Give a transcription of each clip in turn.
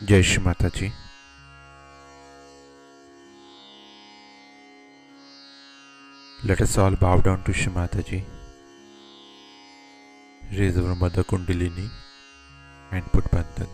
जय श्री माता जी। Let us all bow down to Shri Mata Ji, raise our Mother Kundalini and put Bandhan.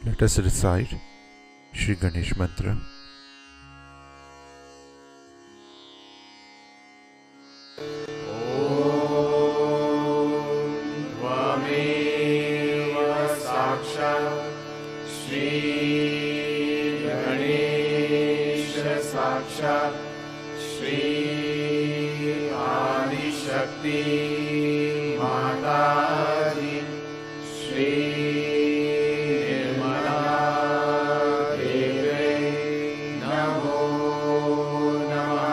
Let us recite Shri Ganesh Mantra. साक्षात् श्री आदिशक्ति माता जी श्री निर्मला देवे नमो नमः।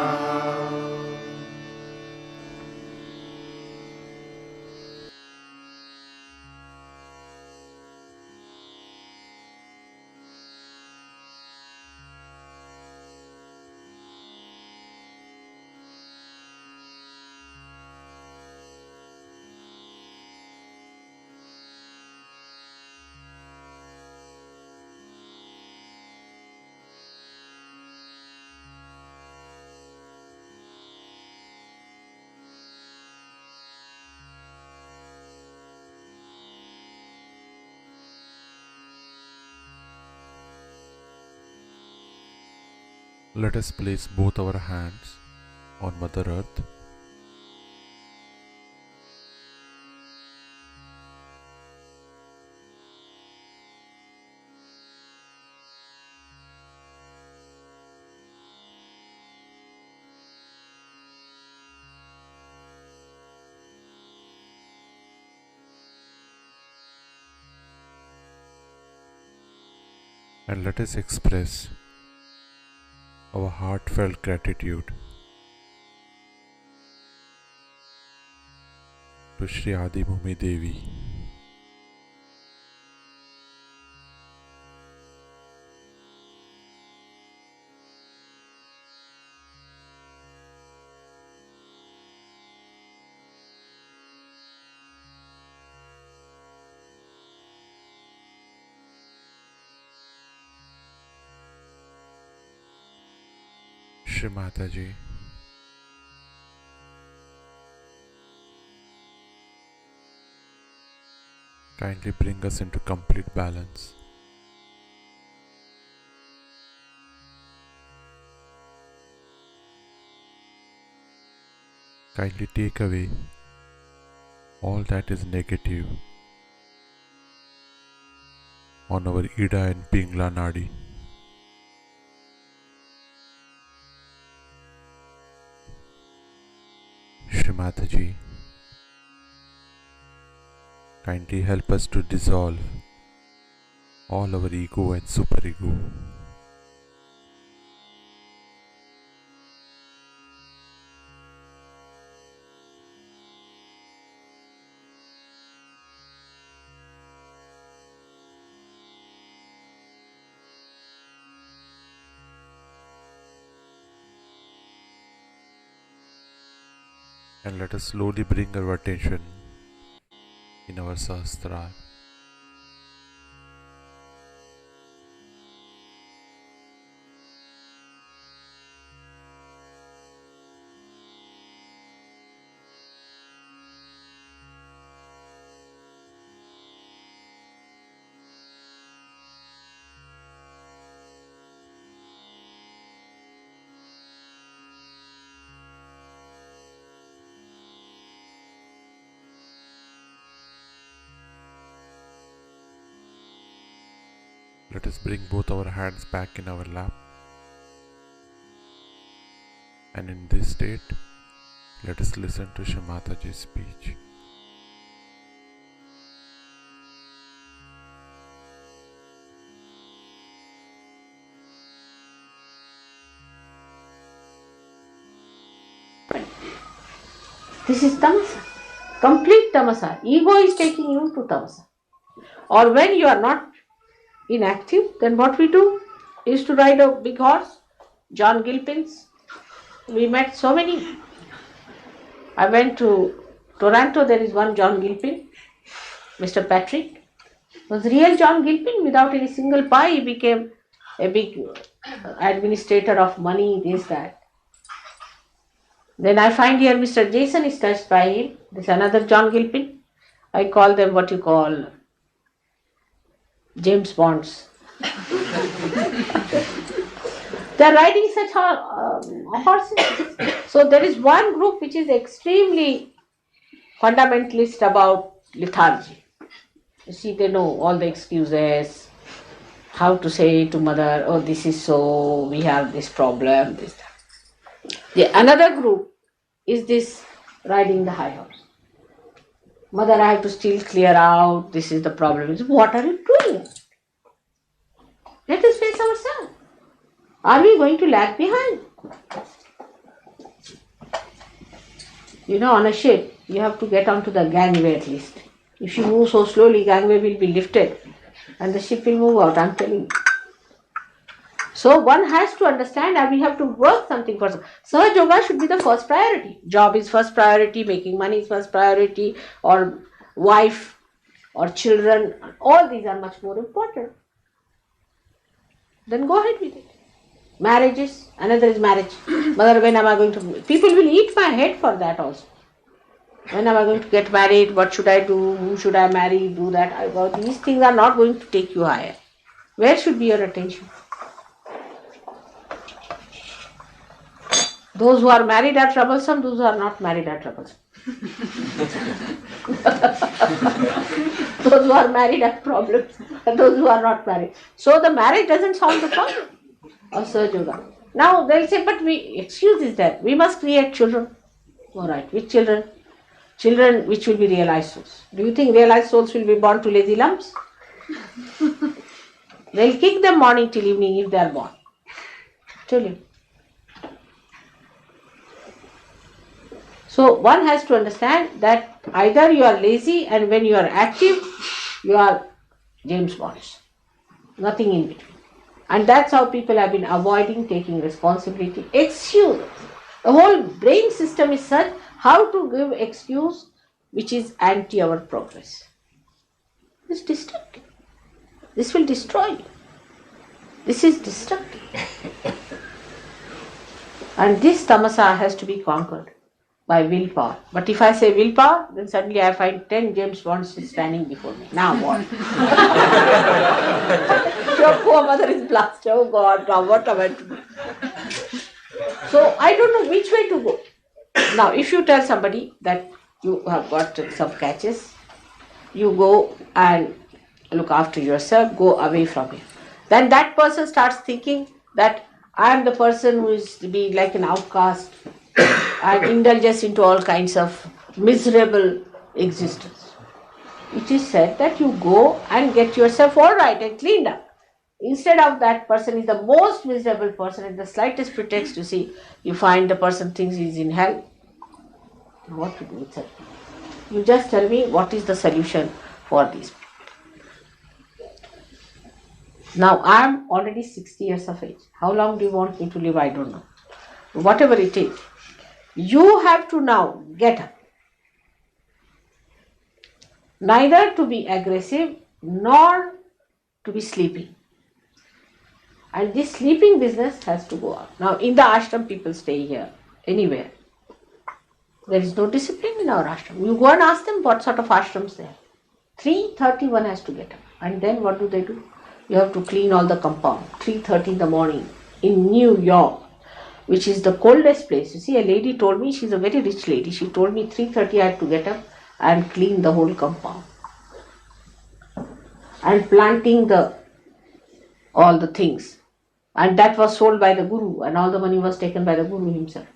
Let us place both our hands on Mother Earth. And let us express our heartfelt gratitude to Shri Adi Bhumi Devi, Shri Mata Ji. Kindly bring us into complete balance. Kindly take away all that is negative on our Ida and Pingla Nadi. Shri Mata Ji, kindly help us to dissolve all our ego and superego. And let us slowly bring our attention in our Sahasrara. Let us bring both our hands back in our lap. And in this state, let us listen to Shamataji's speech. This is tamasa, complete tamasa. Ego is taking you to tamasa. Or when you are not inactive, then what we do is to ride a big horse, John Gilpin's. We met so many. I went to Toronto, there is one John Gilpin, Mr. Patrick. Was real John Gilpin without any single pie. He became a big administrator of money, this, that. Then I find here Mr. Jason is touched by him. This is another John Gilpin. I call them what you call James Bonds. They are riding such horses. So there is one group which is extremely fundamentalist about lethargy. You see, they know all the excuses, how to say to mother, oh, this is so, we have this problem, this, that. The another group is this riding the high horse. Mother, I have to still clear out, this is the problem. What are you doing? Let us face ourselves. Are we going to lag behind? You know, on a ship, you have to get onto the gangway at least. If you move so slowly, gangway will be lifted and the ship will move out, I'm telling you. So one has to understand that we have to work something for us. Sahaja Yoga should be the first priority. Job is first priority, making money is first priority, or wife or children. All these are much more important. Then go ahead with it. Marriages, another is marriage. Mother, when am I going to... People will eat my head for that also. When am I going to get married? What should I do? Who should I marry? Do that. These things are not going to take you higher. Where should be your attention? Those who are married are troublesome, those who are not married are troublesome. Those who are married have problems, and those who are not married. So the marriage doesn't solve the problem of Sahaja Yoga. Now they'll say, but excuse is that we must create children. Alright, which children? Children which will be realized souls. Do you think realized souls will be born to lazy lumps? They'll kick them morning till evening if they are born. Tell you. So one has to understand that either you are lazy and when you are active, you are James Bonds. Nothing in between. And that's how people have been avoiding taking responsibility. Excuse. The whole brain system is such how to give excuse which is anti our progress. It's destructive. This will destroy you. This is destructive. And this tamasa has to be conquered by willpower. But if I say willpower, then suddenly I find 10 James Bonds standing before me. Now what? Your poor mother is blasted. Oh God, now what am I to do? So I don't know which way to go. Now if you tell somebody that you have got some catches, you go and look after yourself, go away from him. Then that person starts thinking that I am the person who is to be like an outcast and indulges into all kinds of miserable existence. It is said that you go and get yourself all right and cleaned up. Instead of that person is the most miserable person, at the slightest pretext you see, you find the person thinks he is in hell. What to do with that? You just tell me what is the solution for these people. Now I am already 60 years of age. How long do you want me to live? I don't know. Whatever it is, you have to now get up. Neither to be aggressive nor to be sleeping. And this sleeping business has to go out. Now in the ashram people stay here, anywhere. There is no discipline in our ashram. You go and ask them what sort of ashrams they have. 3:30 one has to get up. And then what do? You have to clean all the compound. 3:30 in the morning in New York, which is the coldest place. You see, a lady told me, she's a very rich lady. She told me 3:30 I had to get up and clean the whole compound. And planting the all the things. And that was sold by the Guru, and all the money was taken by the Guru himself.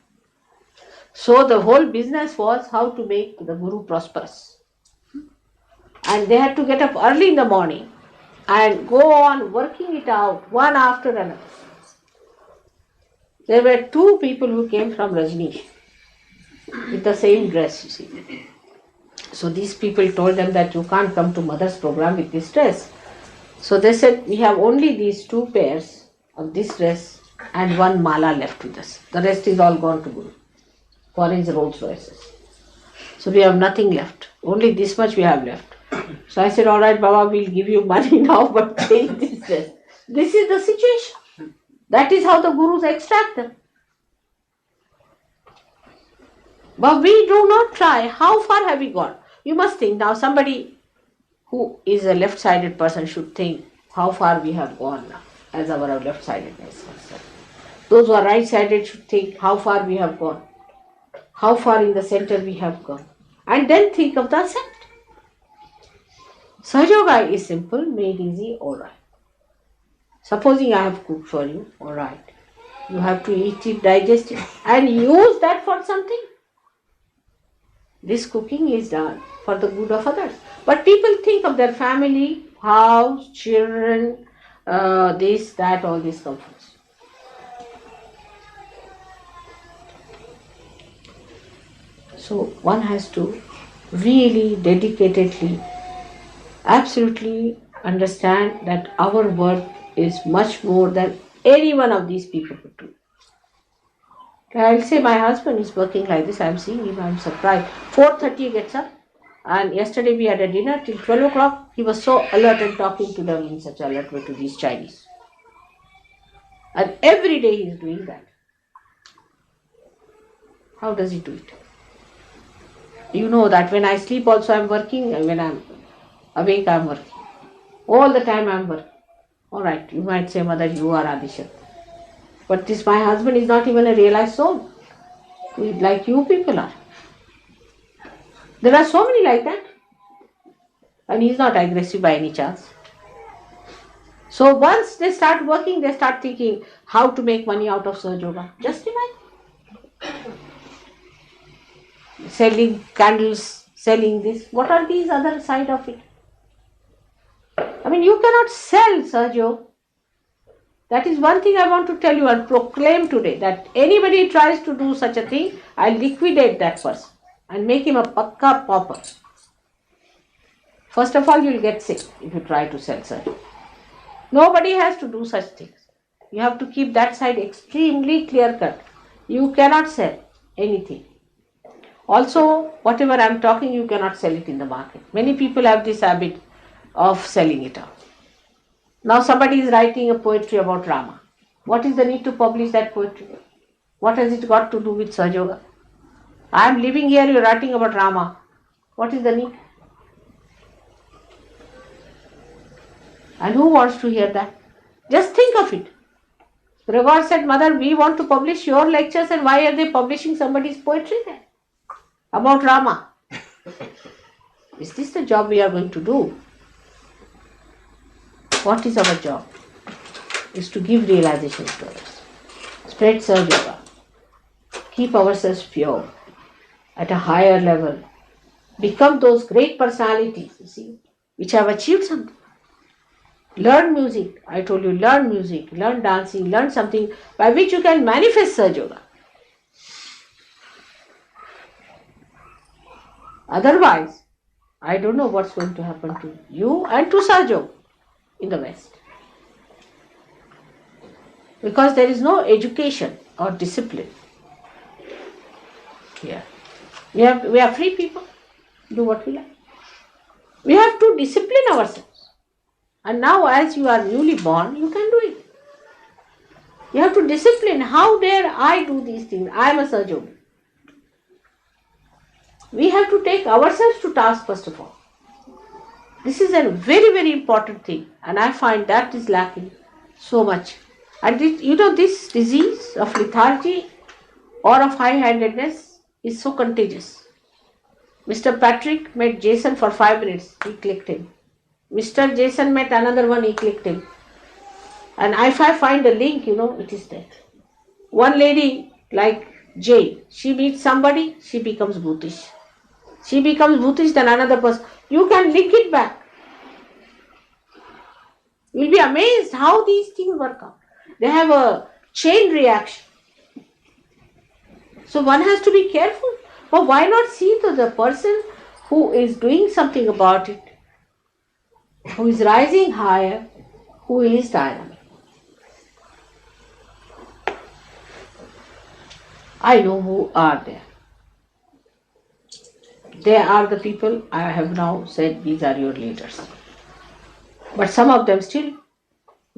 So the whole business was how to make the Guru prosperous. And they had to get up early in the morning and go on working it out one after another. There were two people who came from Rajneesh with the same dress, you see. So these people told them that you can't come to mother's program with this dress. So they said, we have only these two pairs of this dress and one mala left with us. The rest is all gone to Guru for his Rolls Royces. So we have nothing left. Only this much we have left. So I said, all right, Baba, we'll give you money now, but take this dress. This is the situation. That is how the Gurus extract them. But we do not try. How far have we gone? You must think now, somebody who is a left-sided person should think how far we have gone now as our left-sidedness. Those who are right-sided should think how far we have gone, how far in the center we have gone, and then think of the ascent. Sahaja Yoga is simple, made easy, alright. Supposing I have cooked for you, alright. You have to eat it, digest it, and use that for something. This cooking is done for the good of others. But people think of their family, house, children, this, that, all these comforts. So one has to really dedicatedly, absolutely understand that our work is much more than any one of these people could do. I'll say my husband is working like this. I'm seeing him. I'm surprised. 4:30 he gets up. And yesterday we had a dinner till 12 o'clock. He was so alert and talking to them in such alert way to these Chinese. And every day he is doing that. How does he do it? You know that when I sleep also I'm working, and when I'm awake I'm working. All the time I'm working. Alright, you might say, Mother, you are Adishakti. But this, my husband is not even a realized soul. Like you people are. There are so many like that. And he is not aggressive by any chance. So once they start working, they start thinking how to make money out of Sahaja Yoga. Just imagine. Selling candles, selling this. What are these other side of it? I mean, you cannot sell Sahaja Yoga. That is one thing I want to tell you and proclaim today, that anybody tries to do such a thing, I liquidate that person and make him a pakka pauper. First of all, you will get sick if you try to sell such. Nobody has to do such things. You have to keep that side extremely clear cut. You cannot sell anything. Also, whatever I am talking, you cannot sell it in the market. Many people have this habit of selling it out. Now somebody is writing a poetry about Rama. What is the need to publish that poetry? What has it got to do with Sahaja Yoga? I am living here, you are writing about Rama. What is the need? And who wants to hear that? Just think of it. Gregor said, Mother, we want to publish your lectures, and why are they publishing somebody's poetry there? About Rama. Is this the job we are going to do? What is our job? Is to give realization to others. Spread Sahaja Yoga. Keep ourselves pure at a higher level. Become those great personalities, you see, which have achieved something. Learn music. I told you, learn music, learn dancing, learn something by which you can manifest Sahaja Yoga. Otherwise, I don't know what's going to happen to you and to Sahaja Yoga in the West. Because there is no education or discipline here. We are free people. Do what we like. We have to discipline ourselves. And now as you are newly born, you can do it. You have to discipline. How dare I do these things? I am a Sahaja Yogi. We have to take ourselves to task first of all. This is a very, very important thing, and I find that is lacking so much. And this disease of lethargy or of high-handedness is so contagious. Mr. Patrick met Jason for 5 minutes, he clicked him. Mr. Jason met another one, he clicked him. And if I find a link, it is there. One lady like Jane, she meets somebody, she becomes Bhutish. She becomes Bhutish, then another person. You can link it back. You'll be amazed how these things work out. They have a chain reaction. So one has to be careful. But why not see to the person who is doing something about it, who is rising higher, who is dynamic? I know who are there. They are the people I have now said these are your leaders. But some of them still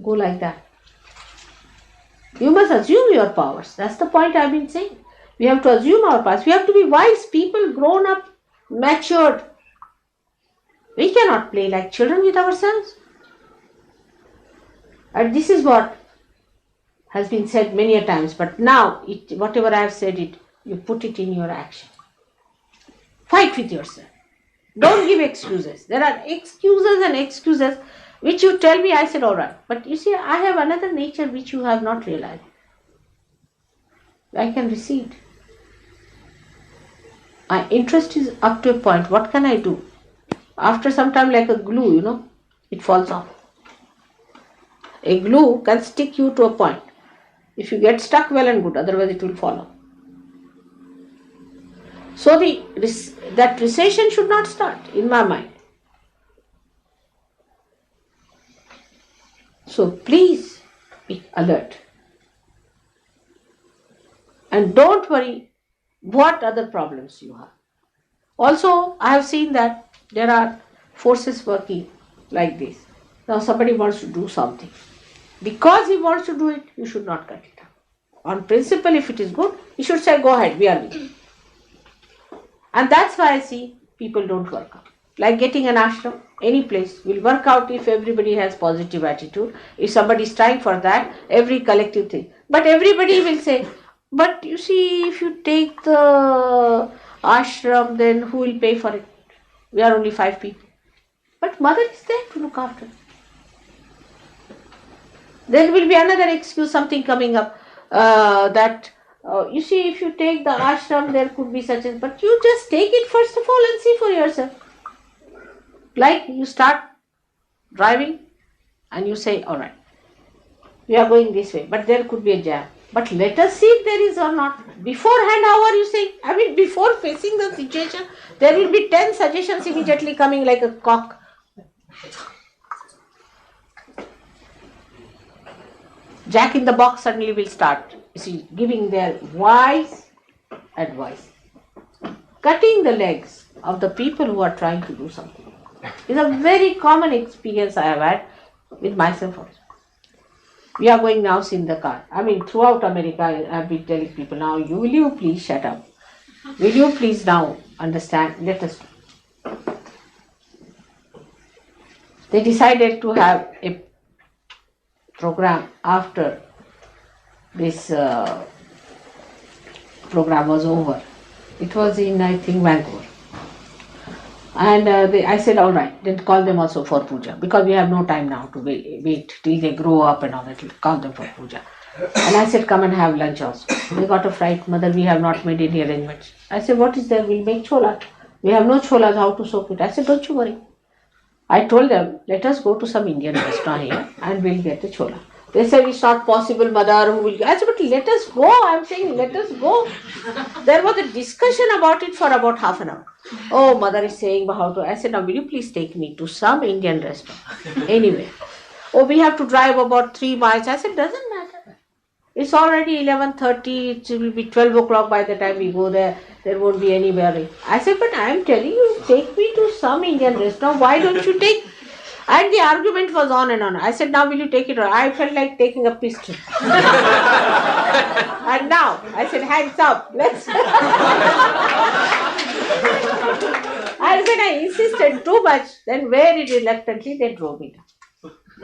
go like that. You must assume your powers. That's the point I've been saying. We have to assume our powers. We have to be wise people, grown up, matured. We cannot play like children with ourselves. And this is what has been said many a times. But now, whatever I have said, you put it in your action. Fight with yourself. Don't give excuses. There are excuses and excuses which you tell me, I said, all right. But you see, I have another nature which you have not realized. I can recede. My interest is up to a point. What can I do? After some time, like a glue, it falls off. A glue can stick you to a point. If you get stuck, well and good. Otherwise, it will fall off. So that recession should not start in my mind. So please be alert. And don't worry what other problems you have. Also, I have seen that there are forces working like this. Now somebody wants to do something. Because he wants to do it, you should not cut it out. On principle, if it is good, you should say, go ahead, we are with. And that's why I see people don't work out. Like getting an ashram, any place will work out if everybody has positive attitude. If somebody is trying for that, every collective thing. But everybody will say, but you see, if you take the ashram, then who will pay for it? We are only 5 people. But mother is there to look after it. There will be another excuse, something coming up, that you see, if you take the ashram, there could be such as, but you just take it first of all and see for yourself. Like you start driving and you say, all right, we are going this way, but there could be a jam. But let us see if there is or not. Beforehand, how are you saying? Before facing the situation, there will be 10 suggestions immediately coming like a cock. Jack in the box suddenly will start, giving their wise advice. Cutting the legs of the people who are trying to do something is a very common experience I have had with myself also. We are going now in the car. Throughout America, I have been telling people, now, will you please shut up? Will you please now understand? Let us do. They decided to have a program after this program was over. It was in, I think, Vancouver. And I said, all right, then call them also for puja, because we have no time now to wait till they grow up and all that. Call them for puja. And I said, come and have lunch also. They got a fright, mother, we have not made any arrangements. I said, what is there? We'll make chola. We have no cholas, how to soak it? I said, don't you worry. I told them, let us go to some Indian restaurant here and we'll get the chola. They said, it's not possible, mother. Who will? I said, but let us go. I'm saying, let us go. There was a discussion about it for about half an hour. Oh, mother is saying how to. I said, now will you please take me to some Indian restaurant? Anyway. Oh, we have to drive about 3 miles. I said, doesn't matter. It's already 11:30. It will be 12 o'clock by the time we go there. There won't be any worry. I said, but I am telling you, take me to some Indian restaurant. Why don't you take? And the argument was on and on. I said, now will you take it? Or I felt like taking a pistol. And now, I said, hands up. Let's. I said, I insisted too much. Then very reluctantly, they drove me down.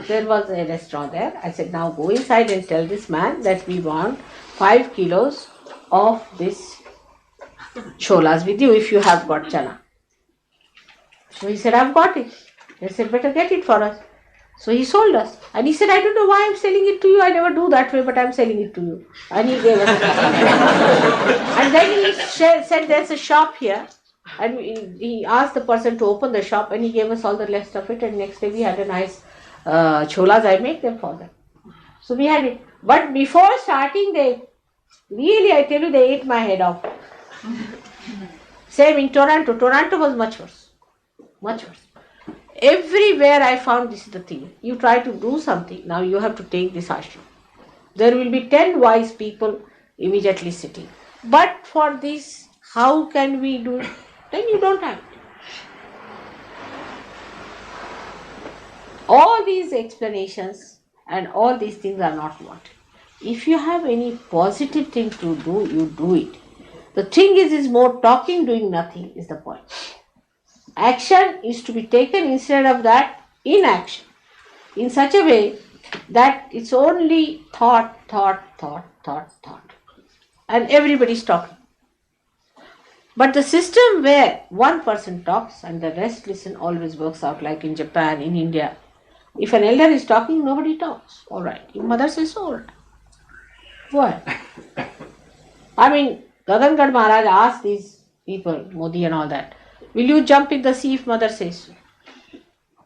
There was a restaurant there. I said, now go inside and tell this man that we want 5 kilos of this cholas with you if you have got chana. So he said, I've got it. They said, better get it for us. So he sold us. And he said, I don't know why I'm selling it to you. I never do that way, but I'm selling it to you. And he gave us. And then he said, there's a shop here. And he asked the person to open the shop, and he gave us all the rest of it. And next day we had a nice cholas. I make them for them. So we had it. But before starting, I tell you, they ate my head off. Same in Toronto. Toronto was much worse. Much worse. Everywhere I found this is the thing. You try to do something, now you have to take this ashram. There will be 10 wise people immediately sitting. But for this, how can we do it? Then you don't have it. All these explanations and all these things are not wanted. If you have any positive thing to do, you do it. The thing is more talking, doing nothing is the point. Action is to be taken instead of that inaction in such a way that it's only thought. And everybody's talking. But the system where one person talks and the rest listen always works out, like in Japan, in India. If an elder is talking, nobody talks. All right. If mother says, all right. Why? I mean, Gagangad Maharaj asked these people, Modi and all that, will you jump in the sea if mother says so?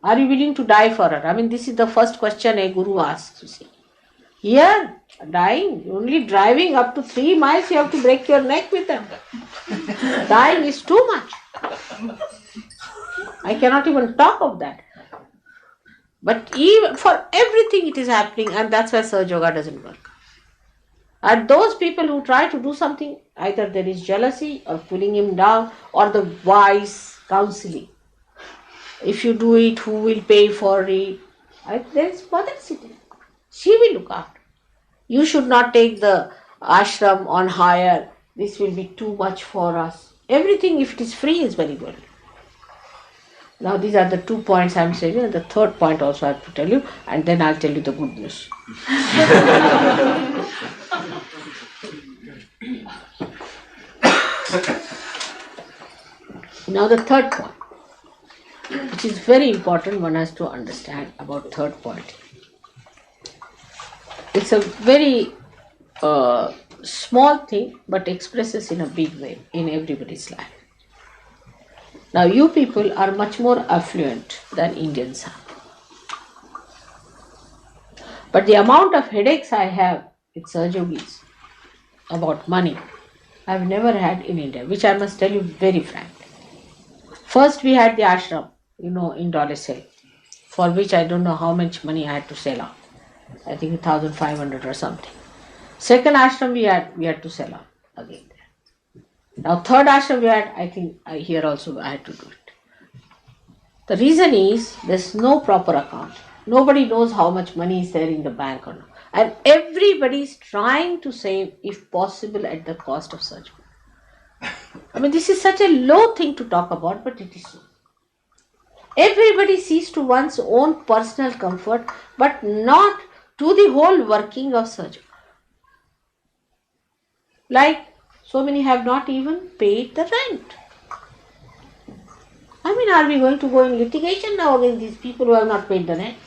Are you willing to die for her? I mean, this is the first question a guru asks, you see. Here, dying, only driving up to 3 miles, you have to break your neck with them. Dying is too much. I cannot even talk of that. But even for everything it is happening, and that's why Sahaja Yoga doesn't work. And those people who try to do something, either there is jealousy or pulling him down or the wise counseling. If you do it, who will pay for it? There is mother sitting. She will look after. You should not take the ashram on hire. This will be too much for us. Everything, if it is free, is very good. Now these are the 2 points I am saying, and the third point also I have to tell you, and then I'll tell you the good news. Now the third point, which is very important, one has to understand about third point. It's a very small thing, but expresses in a big way in everybody's life. Now you people are much more affluent than Indians are. But the amount of headaches I have with Sahajogis about money, I have never had in India, which I must tell you very frankly. First we had the ashram, in Dollis Hill, for which I don't know how much money I had to sell out. I think 1,500 or something. Second ashram we had to sell out again. Now third ashram we had, I think here also I had to do it. The reason is there's no proper account. Nobody knows how much money is there in the bank or not. And everybody is trying to save, if possible, at the cost of surgery. I mean, this is such a low thing to talk about, but it is so. Everybody sees to one's own personal comfort, but not to the whole working of surgery. Like, so many have not even paid the rent. I mean, are we going to go in litigation now against these people who have not paid the rent?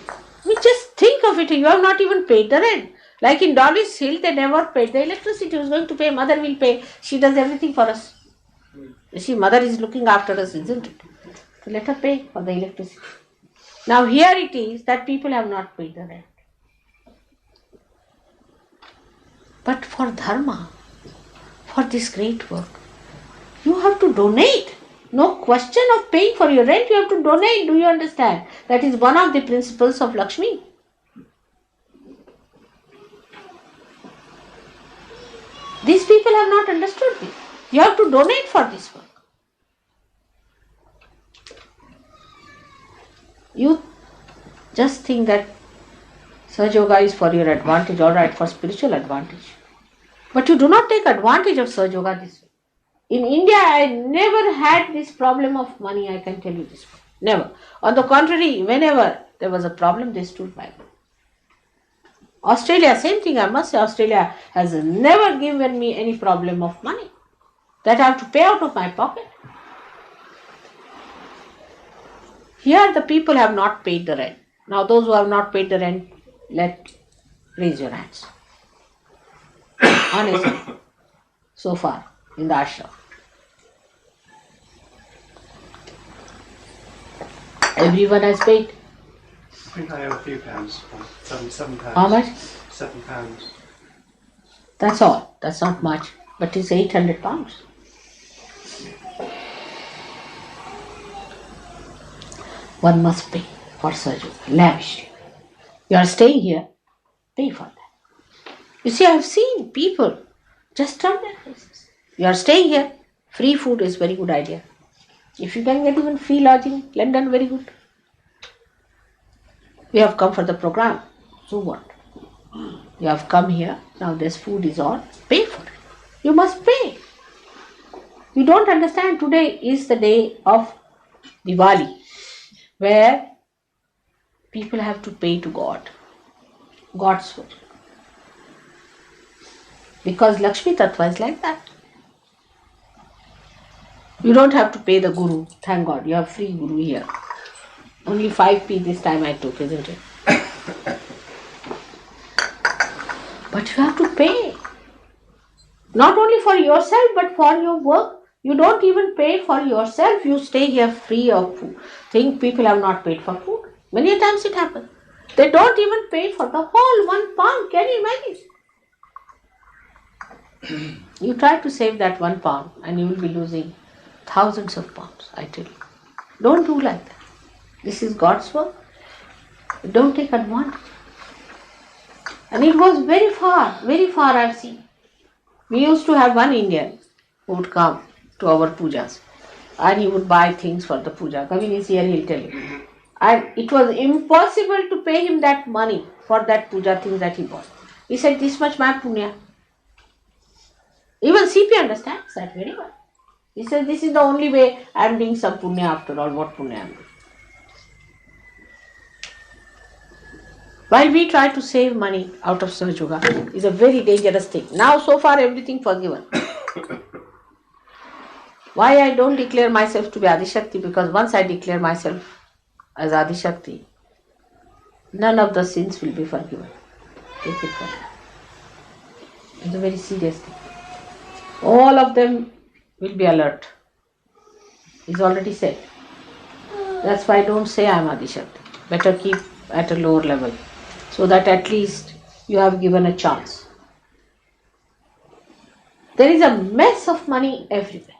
I mean, just think of it, you have not even paid the rent. Like in Dollis Hill, they never paid the electricity. Who's going to pay? Mother will pay. She does everything for us. You see, mother is looking after us, isn't it? So let her pay for the electricity. Now here it is that people have not paid the rent. But for dharma, for this great work, you have to donate. No question of paying for your rent, you have to donate. Do you understand? That is one of the principles of Lakshmi. These people have not understood this. You have to donate for this work. You just think that Sahaja Yoga is for your advantage, all right, for spiritual advantage. But you do not take advantage of Sahaja Yoga this way. In India, I never had this problem of money, I can tell you this. Never. On the contrary, whenever there was a problem, they stood by me. Australia, same thing, I must say, Australia has never given me any problem of money that I have to pay out of my pocket. Here the people have not paid the rent. Now those who have not paid the rent, raise your hands. Honestly, so far in the ashram. Everyone has paid. I think I owe a few pounds. £7. How much? £7. That's all. That's not much. But it's £800. One must pay for surgery, lavishly. You are staying here, pay for that. You see, I have seen people just turn their faces. You are staying here, free food is very good idea. If you can get even free lodging, London, very good. We have come for the program, so what? You have come here, now this food is on, pay for it. You must pay. You don't understand, today is the day of Diwali, where people have to pay to God, God's food. Because Lakshmi Tattva is like that. You don't have to pay the Guru, thank God, you have free Guru here. Only 5p this time I took, isn't it? But you have to pay. Not only for yourself, but for your work. You don't even pay for yourself. You stay here free of food. Think people have not paid for food. Many times it happens. They don't even pay for the whole £1. Can you imagine? You try to save that £1 and you will be losing thousands of pounds, I tell you. Don't do like that. This is God's work. Don't take advantage. And it goes very far I've seen. We used to have one Indian who would come to our pujas and he would buy things for the puja. Kavin is here, he'll tell you. And it was impossible to pay him that money for that puja things that he bought. He said, this much my punya. Even CP understands that very well. He says, this is the only way I am doing some punya after all. What punya I am doing? While we try to save money out of Sahaja Yoga, is a very dangerous thing. Now so far everything forgiven. Why I don't declare myself to be Adishakti? Because once I declare myself as Adishakti, none of the sins will be forgiven. Take it from me. It's a very serious thing. All of them will be alert. It's already said. That's why I don't say I am Adishakti. Better keep at a lower level, so that at least you have given a chance. There is a mess of money everywhere.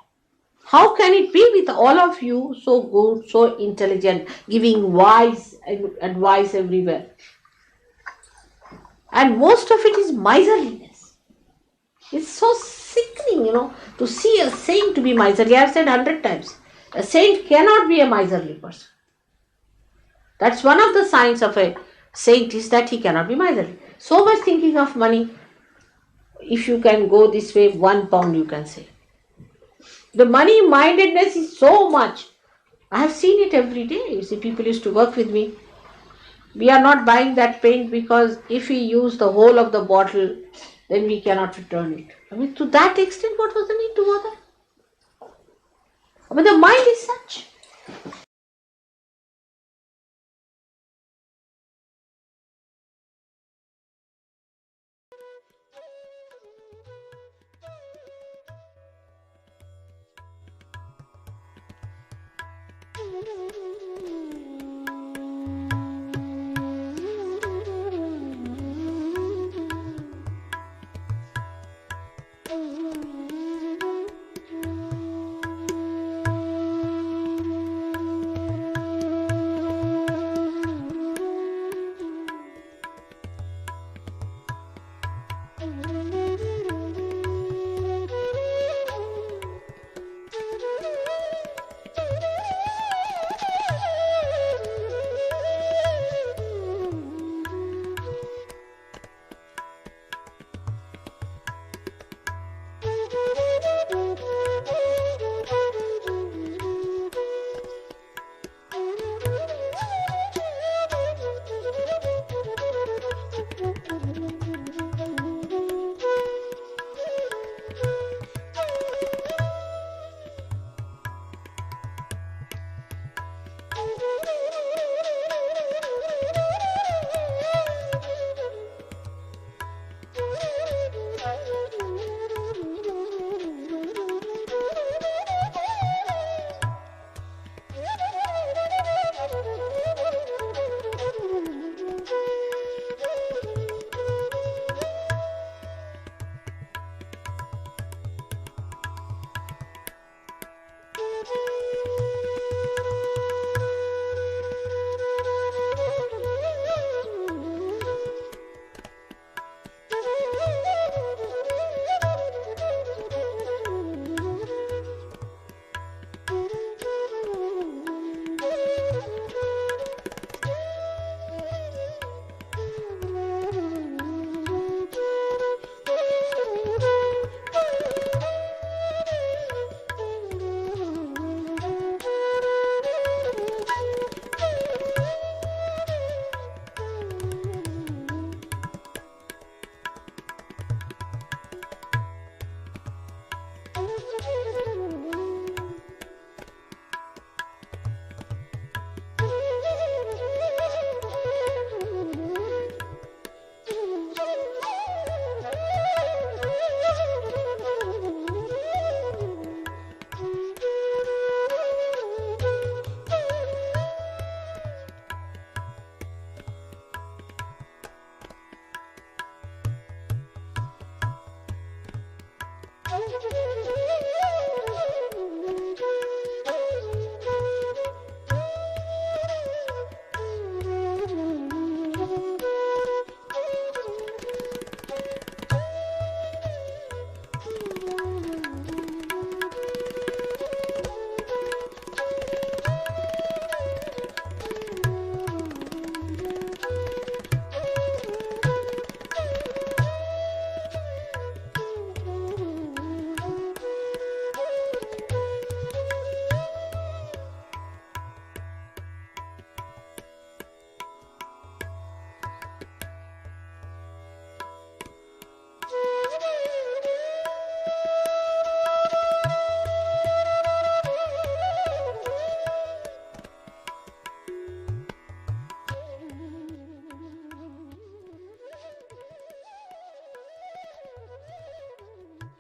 How can it be with all of you so good, so intelligent, giving wise advice everywhere? And most of it is miserliness. It's so sickening, to see a saint to be miserly. I have said 100 times, a saint cannot be a miserly person. That's one of the signs of a saint, is that he cannot be miserly. So much thinking of money. If you can go this way, £1 you can save. The money mindedness is so much. I have seen it every day. You see, people used to work with me. We are not buying that paint because if we use the whole of the bottle, then we cannot return it. I mean, to that extent, what was the need to bother? I mean, the mind is such.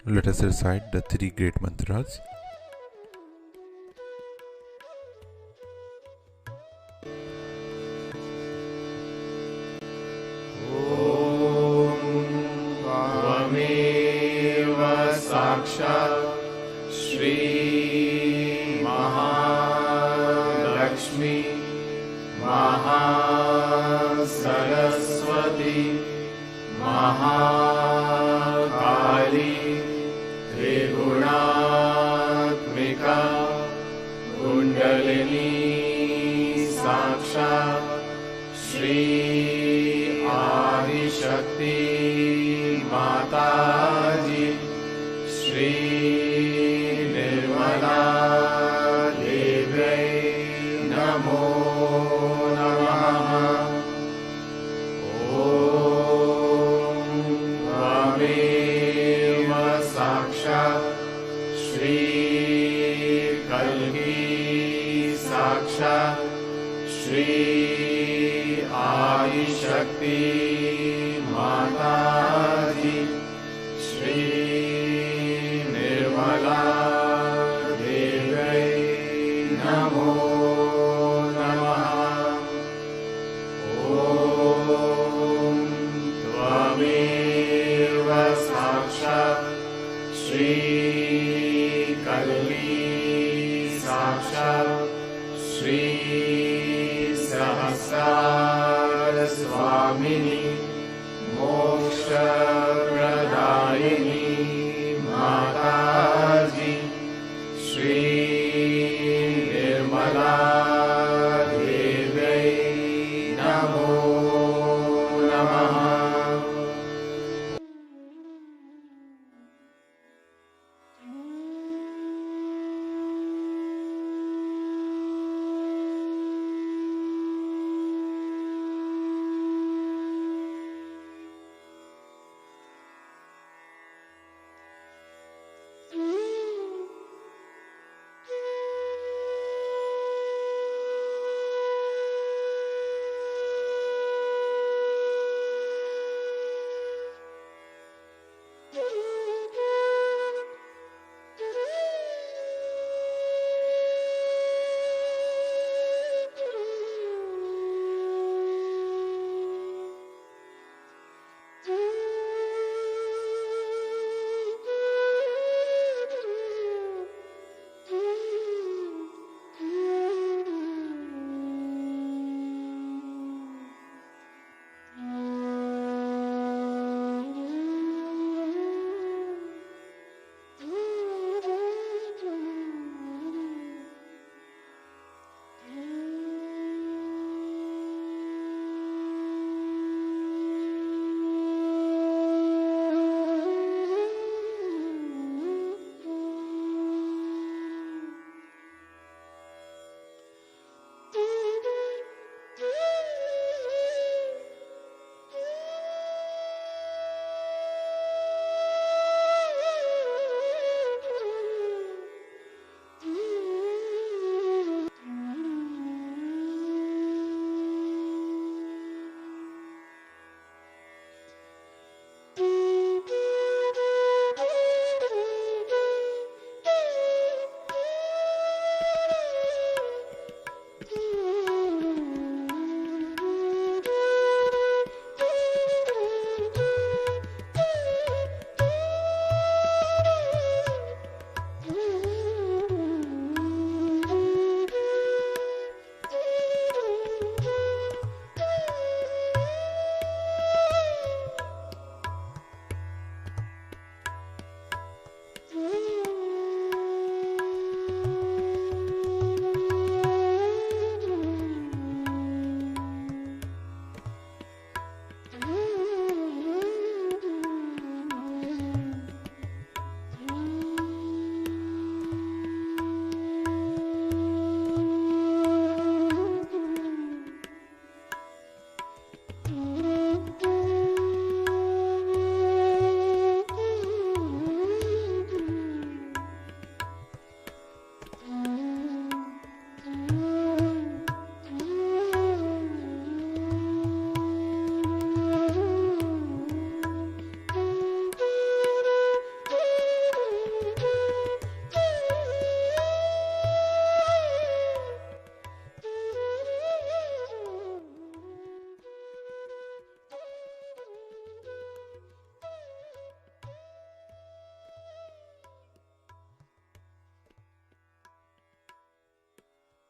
Let us recite the three great mantras. त्वमेव साक्षात् श्री महालक्ष्मी महासरस्वती महाकाली त्रिगुणात्मिका कुण्डलिनी साक्षात् श्री आदिशक्ति माताजी श्री निर्मला देव्यै नमो नमः। ॐ त्वमेव साक्षात् श्री कल्की साक्षात् श्री आदिशक्ति माताजी श्री निर्मला देव्यै नमो नमः। ॐ त्वमेव साक्षात् श्री कल्की साक्षात् श्री सहस्रार स्वामिनी मोक्षप्रदायिनी माताजी श्री निर्मला देव्यै नमो नमः।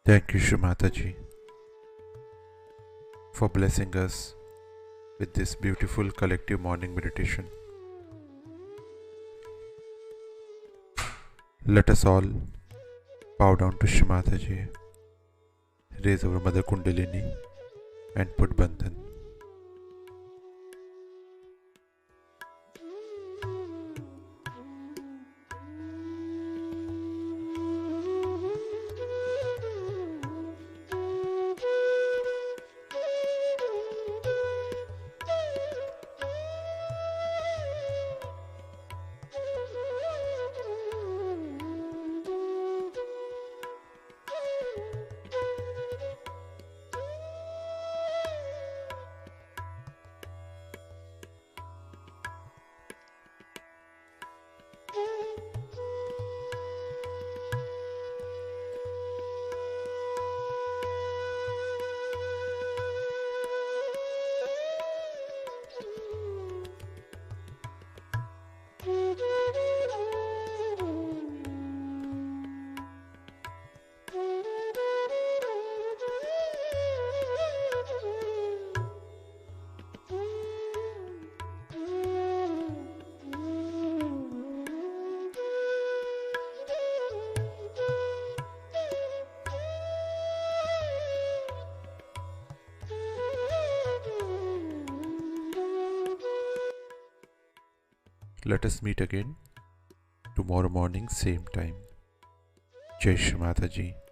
Thank you, Shri Mataji, for blessing us with this beautiful collective morning meditation. Let us all bow down to Shri Mataji, raise our Mother Kundalini and put Bandhan. Let us meet again tomorrow morning, same time. Jai Shri Mataji.